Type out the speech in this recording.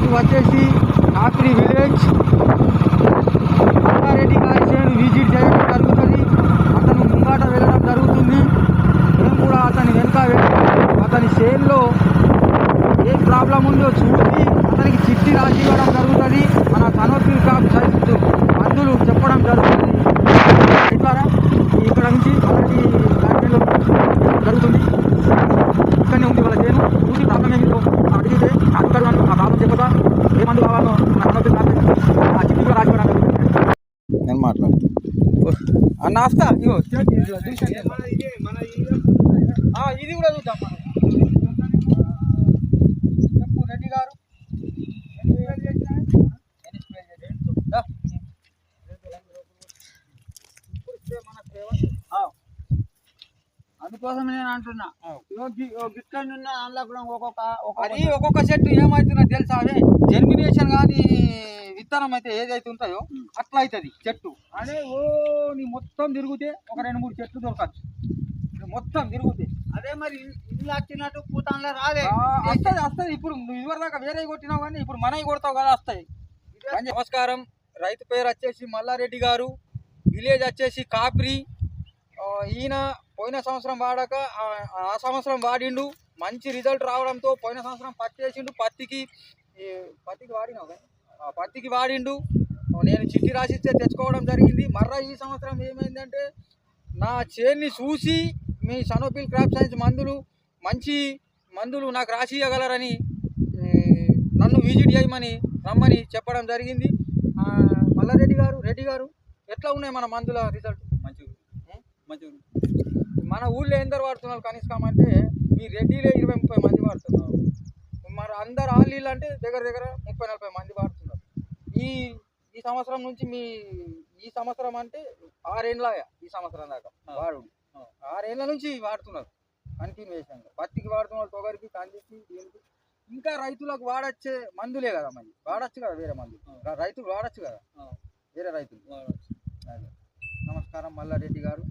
ఈరోజు వచ్చేసి కాపిరి విలేజ్ మల్లారెడ్డి గారి చేను విజిట్ చేయడం జరుగుతుంది. అతను ముంగాట వెళ్ళడం జరుగుతుంది. మేము కూడా అతని వెనుక వెళ్ళి అతని చేనులో ఏ ప్రాబ్లం ఉందో చూసి అతనికి చిట్టి రాసి ఇవ్వడం జరుగుతుంది. మన సనోఫిల్ క్రాప్ సైన్స్ మందులు చెప్పడం జరుగుతుంది. ఇట్లారా ఇక్కడ నుంచి మనకి చేనులో జరుగుతుంది. ఇక్కడనే ఉంది వాళ్ళ చేను. చూసి ప్రాబ్లం ఏమిటో అడిగితే డాక్టర్ ఆ ప్రాబ్లం చెప్పగా ఏ మందు కావాలో మన సనోఫిల్ క్రాప్ ఆ చిట్టి కూడా రాసి ఇవ్వడం జరుగుతుంది. నేను మాట్లాడుతాను అన్న వస్తా. ఇగో ఇది కూడా చూద్దాం మనం. చెప్పు రెడ్డి గారు. అందుకోసం నేను అంటున్నా గిట్లని ఉన్న అందులో కూడా ఒక్కొక్క చెట్టు ఏమవుతుందో తెలుసా? అదే జర్మినేషన్ కానీ విత్తనం అయితే ఏదైతే ఉంటాయో అట్లా అవుతుంది చెట్టు. అదే నీ మొత్తం తిరిగితే ఒక 2-3 చెట్లు దొరకచ్చు. మొత్తం తిరుగుతాయి. అదే మరి ఇల్లు వచ్చినట్టు పూతంలో రాలే వస్తుంది. ఇప్పుడు నువ్వు ఇదివరదాకా వేరే కొట్టినావు కానీ ఇప్పుడు మనవి కొడతావు కదా, వస్తాయి. నమస్కారం. రైతు పేరు వచ్చేసి మల్లారెడ్డి గారు, విలేజ్ వచ్చేసి కాపిరి. ఈయన పోయిన సంవత్సరం వాడాక ఆ సంవత్సరం వాడిండు. మంచి రిజల్ట్ రావడంతో పోయిన సంవత్సరం పత్తి వేసిండు. పత్తికి వాడినావు కానీ పత్తికి వాడిండు. నేను చిట్టి రాసిస్తే తెచ్చుకోవడం జరిగింది. మర్రా ఈ సంవత్సరం ఏమైందంటే నా చేన్ని చూసి మీ సనోఫిల్ క్రాప్ సైన్స్ మంచి మందులు నాకు రాసి ఇవ్వగలరని నన్ను విజిట్ చేయమని రమ్మని చెప్పడం జరిగింది. రెడ్డి గారు ఎట్లా ఉన్నాయి మన మందుల రిజల్ట్? మంచిగా. మన ఊళ్ళో ఎందరు వాడుతున్నారు కనీసం అంటే మీ రెడ్డిలో 20-30 మంది వాడుతున్నారు. మరి అందరు ఆలీలు అంటే దగ్గర 30-40 మంది వాడుతున్నారు. ఈ సంవత్సరం నుంచి ఈ సంవత్సరం అంటే 6 ఏళ్ళ ఈ సంవత్సరం దాకా వాడు 6 ఏళ్ళ నుంచి వాడుతున్నారు కంటిన్యూషన్గా. పత్తికి వాడుతున్నారు, తొగరికి, కందికి, దీనికి. ఇంకా రైతులకు వాడచ్చే మందులే కదా, మరి వాడచ్చు కదా వేరే మందులు. రైతులు వాడచ్చు కదా వేరే రైతులు. నమస్కారం మల్లారెడ్డి గారు.